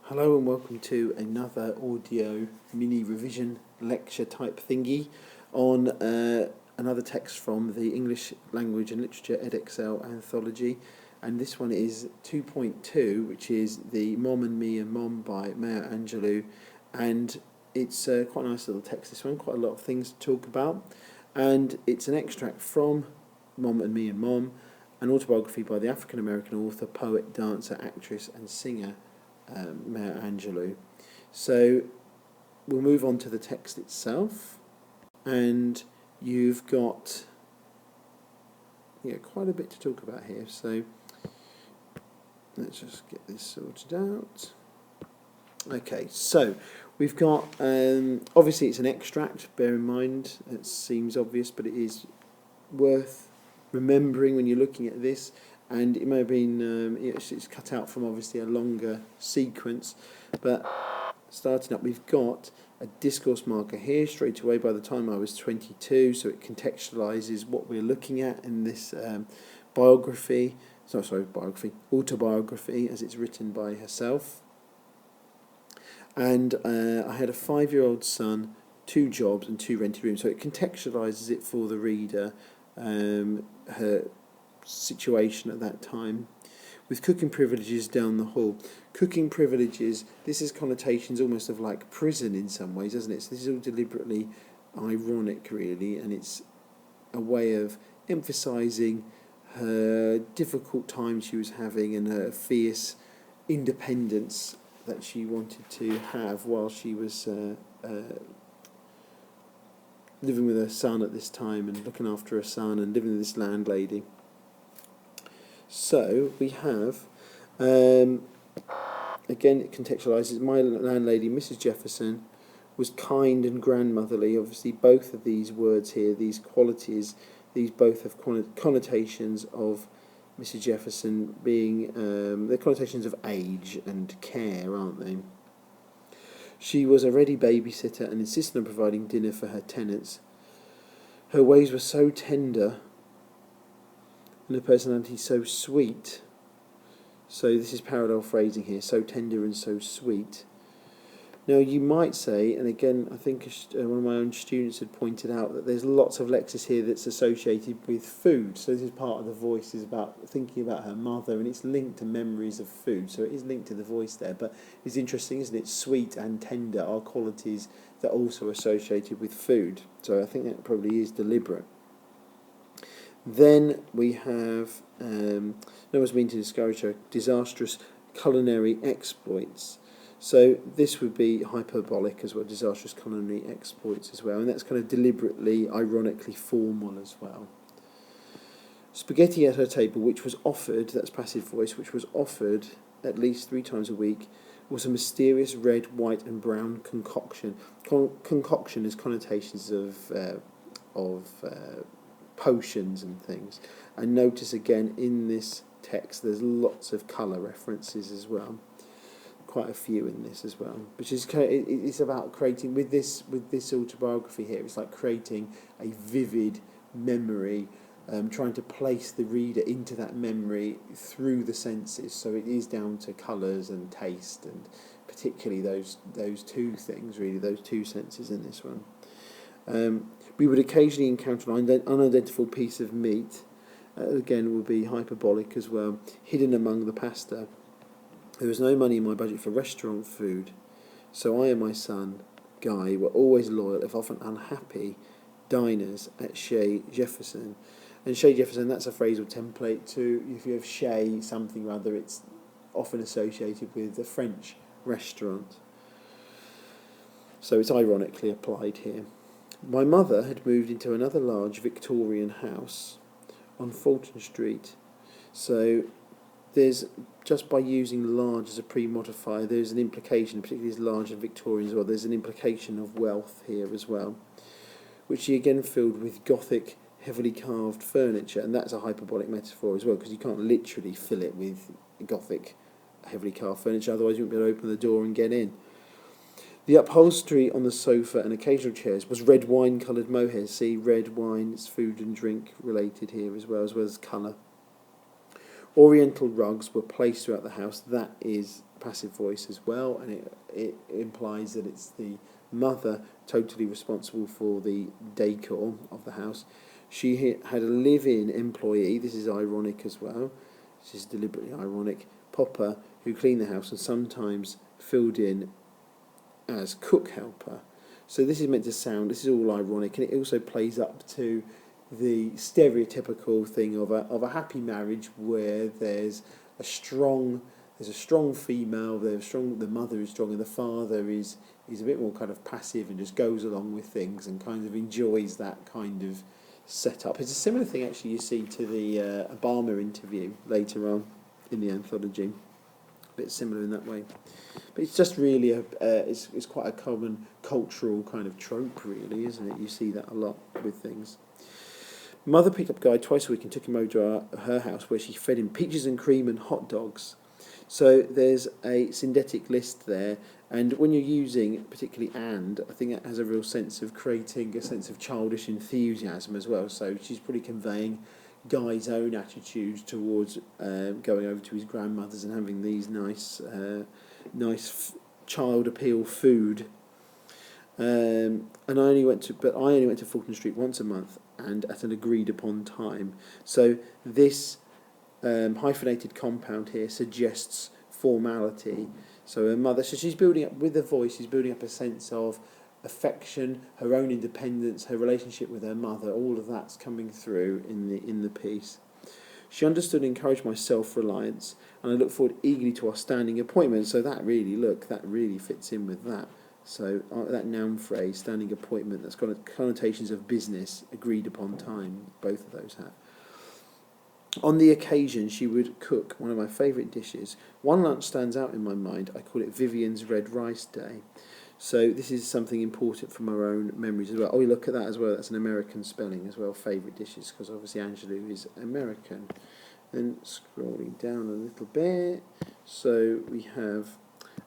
Hello and welcome to another audio mini revision lecture type thingy on another text from the English Language and Literature Edexcel Anthology, and this one is 2.2, which is the Mom and Me and Mom by Maya Angelou, and it's quite a nice little text, this one, quite a lot of things to talk about, and it's an extract from Mom and Me and Mom, an autobiography by the African-American author, poet, dancer, actress and singer Maya Angelou. So we'll move on to the text itself, and you've got quite a bit to talk about here. So let's just get this sorted out. Okay, so we've got obviously it's an extract. Bear in mind, it seems obvious, but it is worth remembering when you're looking at this. And it may have been, it's cut out from obviously a longer sequence, but starting up, we've got a discourse marker here straight away by the time I was 22, so it contextualises what we're looking at in this autobiography, as it's written by herself. And I had a 5-year-old son, 2 jobs and 2 rented rooms, so it contextualises it for the reader, her situation at that time, with cooking privileges down the hall. Cooking privileges, this is connotations almost of like prison in some ways, isn't it? So this is all deliberately ironic, really, and it's a way of emphasising her difficult time she was having and her fierce independence that she wanted to have while she was living with her son at this time and looking after her son and living with this landlady. So we have, again it contextualises, my landlady, Mrs. Jefferson, was kind and grandmotherly. Obviously both of these words here, these qualities, these both have connotations of Mrs. Jefferson being, they're connotations of age and care, aren't they? She was a ready babysitter and insisted on providing dinner for her tenants. Her ways were so tender and her personality so sweet. So this is parallel phrasing here, so tender and so sweet. Now you might say, and again I think one of my own students had pointed out, that there's lots of lexis here that's associated with food. So this is part of the voice, is about thinking about her mother, and it's linked to memories of food, so it is linked to the voice there. But it's interesting, isn't it? Sweet and tender are qualities that are also associated with food, so I think that probably is deliberate. Then we have, no one's mean to discourage her disastrous culinary exploits. So this would be hyperbolic as well, disastrous culinary exploits as well, and that's kind of deliberately, ironically formal as well. Spaghetti at her table, which was offered, that's passive voice, which was offered at least 3 times a week, was a mysterious red, white and brown concoction. Concoction is connotations of potions and things. And notice again in this text there's lots of colour references as well, quite a few in this as well, which is it's about creating with this autobiography here, it's like creating a vivid memory, trying to place the reader into that memory through the senses. So it is down to colours and taste, and particularly those 2 things, really, those 2 senses in this one. We would occasionally encounter an unidentified piece of meat, again will be hyperbolic as well, hidden among the pasta. There was no money in my budget for restaurant food, so I and my son, Guy, were always loyal, if often unhappy, diners at Chez Jefferson. And Chez Jefferson, that's a phrasal template too. If you have Chez something or other, it's often associated with a French restaurant. So it's ironically applied here. My mother had moved into another large Victorian house on Fulton Street. So there's, just by using large as a pre-modifier, there's an implication, particularly as large and Victorian as well, there's an implication of wealth here as well, which she again filled with Gothic, heavily carved furniture, and that's a hyperbolic metaphor as well, because you can't literally fill it with Gothic, heavily carved furniture, otherwise you wouldn't be able to open the door and get in. The upholstery on the sofa and occasional chairs was red wine-coloured mohair. See, red wine, it's food and drink related here as well as colour. Oriental rugs were placed throughout the house. That is passive voice as well, and it implies that it's the mother totally responsible for the decor of the house. She had a live-in employee. This is ironic as well. This is deliberately ironic. Popper, who cleaned the house and sometimes filled in as cook helper. So this is meant to sound, this is all ironic, and it also plays up to the stereotypical thing of a happy marriage where there's a strong female, the mother is strong, and the father is a bit more kind of passive and just goes along with things and kind of enjoys that kind of setup. It's a similar thing actually you see to the Obama interview later on in the anthology. A bit similar in that way. But it's just really it's quite a common cultural kind of trope, really, isn't it? You see that a lot with things. Mother picked up Guy twice a week and took him over to her house, where she fed him peaches and cream and hot dogs. So there's a syndetic list there, and when you're using particularly "and," I think that has a real sense of creating a sense of childish enthusiasm as well. So she's probably conveying Guy's own attitude towards going over to his grandmother's and having these nice child appeal food. And I only went to Fulton Street once a month and at an agreed upon time. So this hyphenated compound here suggests formality. So her mother, so she's building up with her voice. She's building up a sense of affection, her own independence, her relationship with her mother. All of that's coming through in the piece. She understood and encouraged my self-reliance, and I look forward eagerly to our standing appointment. So that really fits in with that. So that noun phrase, standing appointment, that's got connotations of business, agreed upon time. Both of those have. On the occasion, she would cook one of my favourite dishes. One lunch stands out in my mind. I call it Vivian's Red Rice Day. So this is something important from our own memories as well. Oh, we look at that as well. That's an American spelling as well, favourite dishes, because obviously Angelou is American. Then scrolling down a little bit. So we have,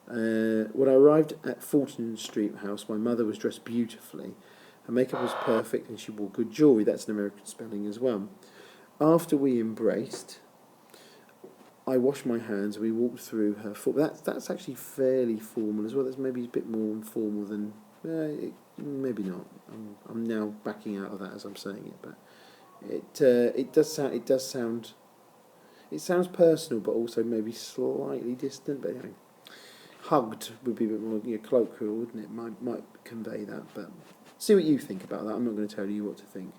when I arrived at Fulton Street house, my mother was dressed beautifully. Her makeup was perfect and she wore good jewellery. That's an American spelling as well. After we embraced, I washed my hands. We walked through her. That's actually fairly formal as well. That's maybe a bit more informal than maybe not. I'm now backing out of that as I'm saying it, but it sounds personal, but also maybe slightly distant. But anyway, hugged would be a bit more colloquial, wouldn't it? Might convey that. But see what you think about that. I'm not going to tell you what to think.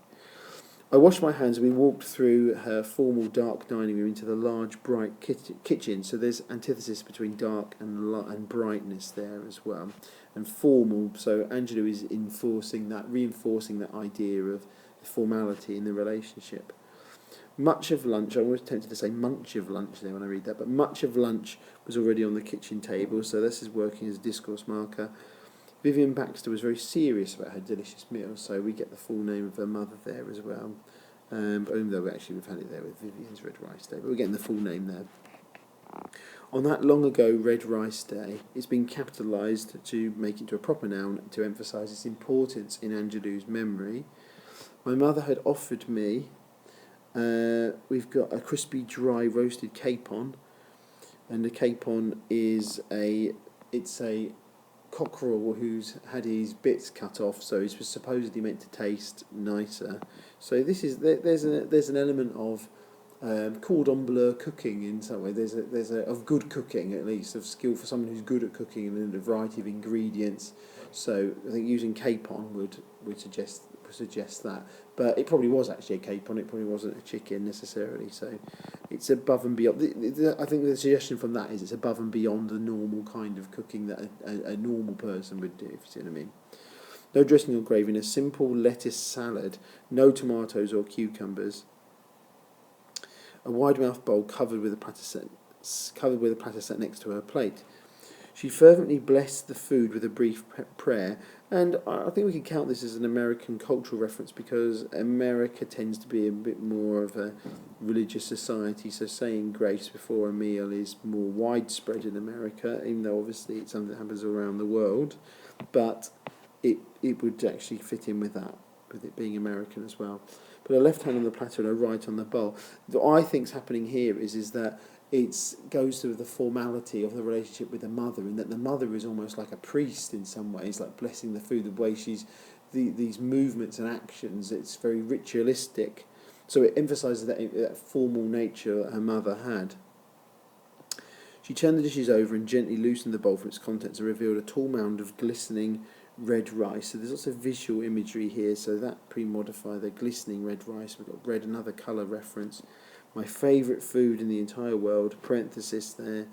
I washed my hands and we walked through her formal dark dining room into the large bright kitchen. So there's antithesis between dark and brightness there as well. And formal, so Angelou is reinforcing that idea of formality in the relationship. Much of lunch, I was tempted to say munch of lunch there when I read that, but much of lunch was already on the kitchen table, so this is working as a discourse marker. Vivian Baxter was very serious about her delicious meal, so we get the full name of her mother there as well. Although we've had it there with Vivian's Red Rice Day, but we're getting the full name there. On that long ago Red Rice Day, it's been capitalised to make it into a proper noun to emphasise its importance in Angelou's memory. My mother had offered me, we've got a crispy, dry, roasted capon, and the capon is a cockerel who's had his bits cut off, so he's supposedly meant to taste nicer. So there's an element of cordon bleu cooking in some way. There's of good cooking, at least, of skill for someone who's good at cooking and a variety of ingredients. So I think using capon would suggest that, but it probably was actually a capon. It probably wasn't a chicken necessarily. So it's above and beyond. I think the suggestion from that is it's above and beyond the normal kind of cooking that a normal person would do. If you see what I mean. No dressing or gravy, a simple lettuce salad, no tomatoes or cucumbers. A wide-mouthed bowl covered with a platter set next to her plate. She fervently blessed the food with a brief prayer, and I think we can count this as an American cultural reference because America tends to be a bit more of a religious society, so saying grace before a meal is more widespread in America, even though obviously it's something that happens around the world, but it would actually fit in with that, with it being American as well. But put her left hand on the platter and her right on the bowl. What I think's happening here is that it goes through the formality of the relationship with the mother, and that the mother is almost like a priest in some ways, like blessing the food, the way she's these movements and actions. It's very ritualistic, so it emphasises that formal nature that her mother had. She turned the dishes over and gently loosened the bowl from its contents and revealed a tall mound of glistening red rice. So there's lots of visual imagery here, so that pre-modify the glistening red rice. We've got red, another colour reference. My favourite food in the entire world, parenthesis there,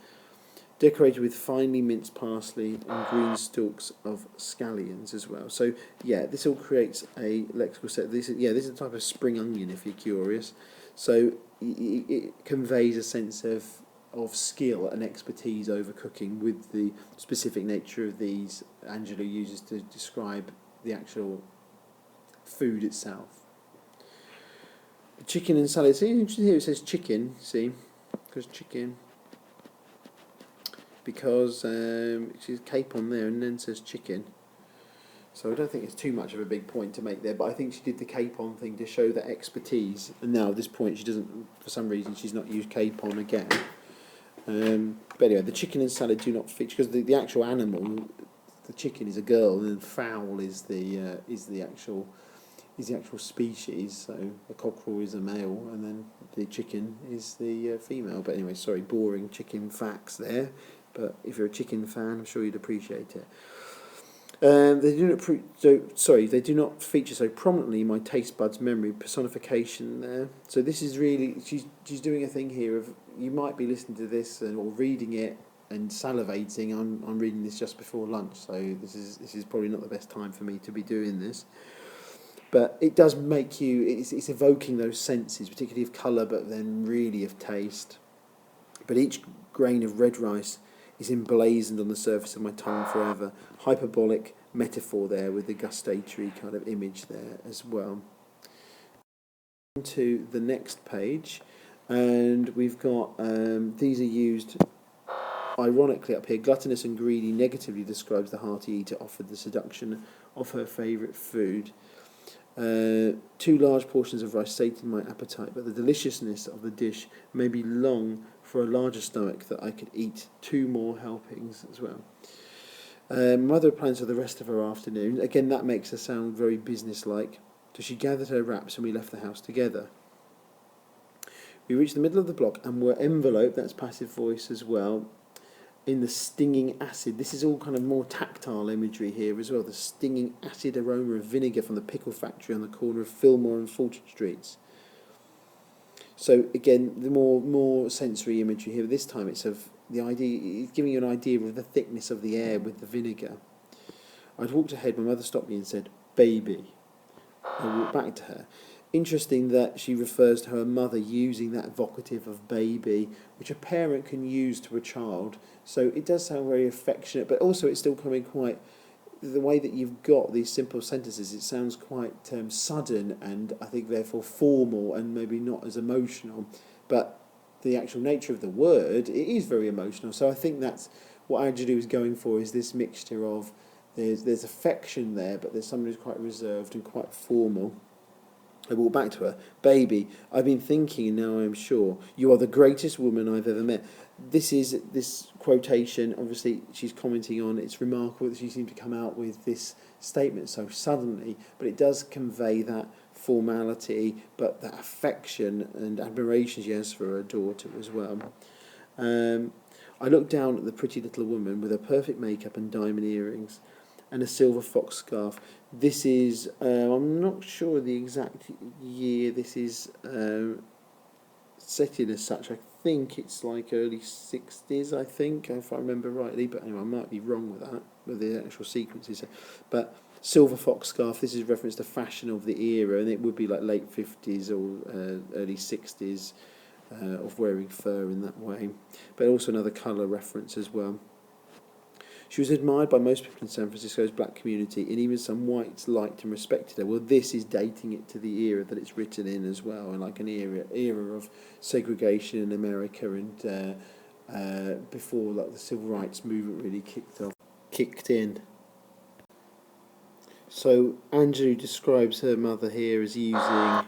decorated with finely minced parsley and green stalks of scallions as well. So yeah, this all creates a lexical set. This is a type of spring onion, if you're curious. So it conveys a sense of skill and expertise over cooking with the specific nature of these Angelou uses to describe the actual food itself. Chicken and salad. See, interesting here it says chicken, see, because chicken. Because she's capon there and then says chicken. So I don't think it's too much of a big point to make there, but I think she did the capon thing to show that expertise, and now at this point she doesn't, for some reason she's not used capon again. But anyway, the chicken and salad do not feature, because the actual animal, the chicken is a girl, and fowl is the actual species. So the cockerel is a male, and then the chicken is the female. But anyway, sorry, boring chicken facts there. But if you're a chicken fan, I'm sure you'd appreciate it. They do not feature so prominently in my taste buds memory personification there. So this is really, she's doing a thing here of, you might be listening to this or reading it and salivating. I'm reading this just before lunch, so this is probably not the best time for me to be doing this. But it does make you, it's evoking those senses, particularly of colour, but then really of taste. But each grain of red rice is emblazoned on the surface of my tongue forever. Hyperbolic metaphor there with the gustatory kind of image there as well. To the next page, and we've got these are used ironically up here. Gluttonous and greedy negatively describes the hearty eater offered the seduction of her favourite food. 2 large portions of rice sated my appetite, but the deliciousness of the dish made me long for a larger stomach that I could eat 2 more helpings as well. Mother plans for the rest of her afternoon. Again, that makes her sound very businesslike. So she gathered her wraps and we left the house together. We reached the middle of the block and were enveloped, that's passive voice as well, in the stinging acid. This is all kind of more tactile imagery here as well. The stinging acid aroma of vinegar from the pickle factory on the corner of Fillmore and Fulton Streets. So again, the more sensory imagery here. This time it's of the idea, it's giving you an idea of the thickness of the air with the vinegar. I'd walked ahead. My mother stopped me and said, "Baby." I walked back to her. Interesting that she refers to her mother using that vocative of baby, which a parent can use to a child. So it does sound very affectionate, but also it's still coming quite, the way that you've got these simple sentences, it sounds quite sudden and I think therefore formal and maybe not as emotional. But the actual nature of the word, it is very emotional. So I think that's what Angelou is going for, is this mixture of there's affection there, but there's somebody who's quite reserved and quite formal. I walked back to her. "Baby, I've been thinking, and now I'm sure, you are the greatest woman I've ever met." This quotation, obviously, she's commenting on. It's remarkable that she seemed to come out with this statement so suddenly, but it does convey that formality, but that affection and admiration she has for her daughter as well. I looked down at the pretty little woman with her perfect makeup and diamond earrings and a silver fox scarf. This is, I'm not sure the exact year this is set in as such. I think it's like early 60s, I think, if I remember rightly, but anyway, I might be wrong with that, with the actual sequences. But silver fox scarf, this is reference to fashion of the era, and it would be like late 50s or early 60s of wearing fur in that way. But also another colour reference as well. She was admired by most people in San Francisco's black community, and even some whites liked and respected her. Well, this is dating it to the era that it's written in as well, and like an era of segregation in America, and before like the civil rights movement really kicked in. So Angelou describes her mother here as using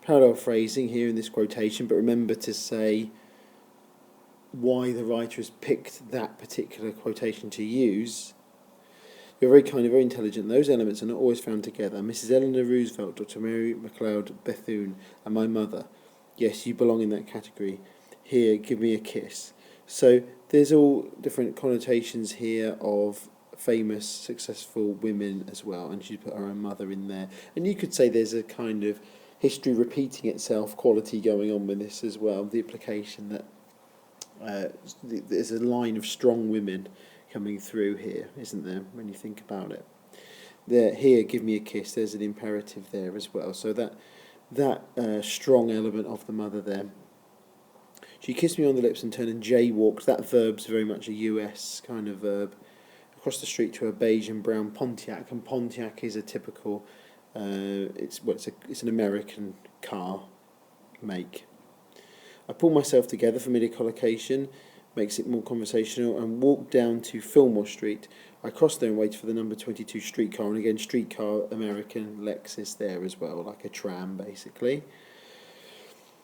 Parallel phrasing here in this quotation, but remember to say why the writer has picked that particular quotation to use. You're very kind and very intelligent. Those elements are not always found together. Mrs. Eleanor Roosevelt, Dr. Mary McLeod Bethune, and my mother. Yes, you belong in that category. Here, give me a kiss. So there's all different connotations here of famous, successful women as well, and she's put her own mother in there. And you could say there's a kind of history repeating itself quality going on with this as well. The implication that there's a line of strong women coming through here, isn't there, when you think about it? There, here, give me a kiss, there's an imperative there as well. So that strong element of the mother there. She kissed me on the lips and turned and jaywalked. That verb's very much a US kind of verb. Across the street to a beige and brown Pontiac, and Pontiac is a typical, it's an American car make. I pulled myself together for mid-collocation, makes it more conversational, and walked down to Fillmore Street. I crossed there and waited for the number 22 streetcar, and again streetcar, American, Lexus there as well, like a tram basically.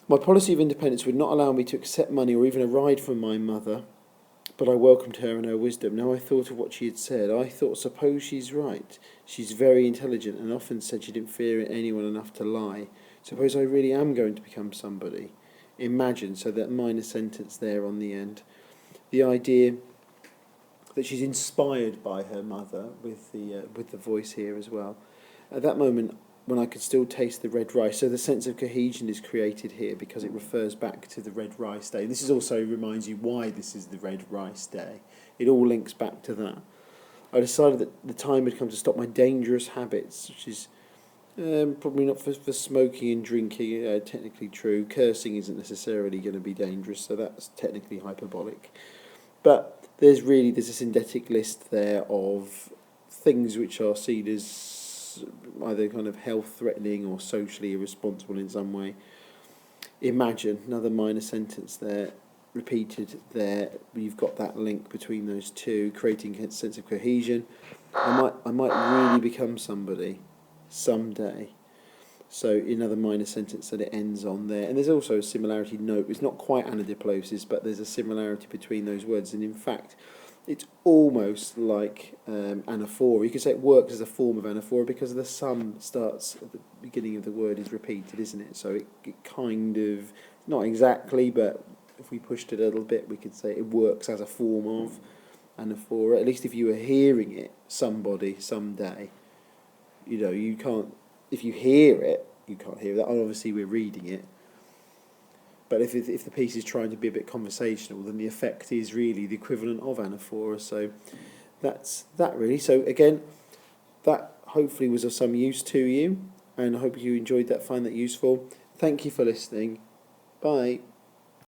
My policy of independence would not allow me to accept money or even a ride from my mother, but I welcomed her and her wisdom. Now I thought of what she had said. I thought, suppose she's right. She's very intelligent and often said she didn't fear anyone enough to lie. Suppose I really am going to become somebody. Imagine, so that minor sentence there on the end. The idea that she's inspired by her mother with the voice here as well. At that moment, when I could still taste the red rice, so the sense of cohesion is created here because it refers back to the red rice day. This is also reminds you why this is the red rice day. It all links back to that. I decided that the time had come to stop my dangerous habits, which is probably not for smoking and drinking, technically true. Cursing isn't necessarily going to be dangerous, so that's technically hyperbolic. But there's a synthetic list there of things which are seen as either kind of health-threatening or socially irresponsible in some way. Imagine, another minor sentence there, repeated there. You've got that link between those two, creating a sense of cohesion. I might really become somebody someday. So another minor sentence that it ends on there. And there's also a similarity note. It's not quite anadiplosis, but there's a similarity between those words. And in fact, it's almost like anaphora. You could say it works as a form of anaphora because the sum starts at the beginning of the word is repeated, isn't it? So it kind of, not exactly, but if we pushed it a little bit, we could say it works as a form of anaphora. At least if you were hearing it, somebody, someday. You know, you can't, if you hear it, you can't hear that. And obviously we're reading it. But if the piece is trying to be a bit conversational, then the effect is really the equivalent of anaphora. So that's that really. So again, that hopefully was of some use to you. And I hope you enjoyed that, find that useful. Thank you for listening. Bye.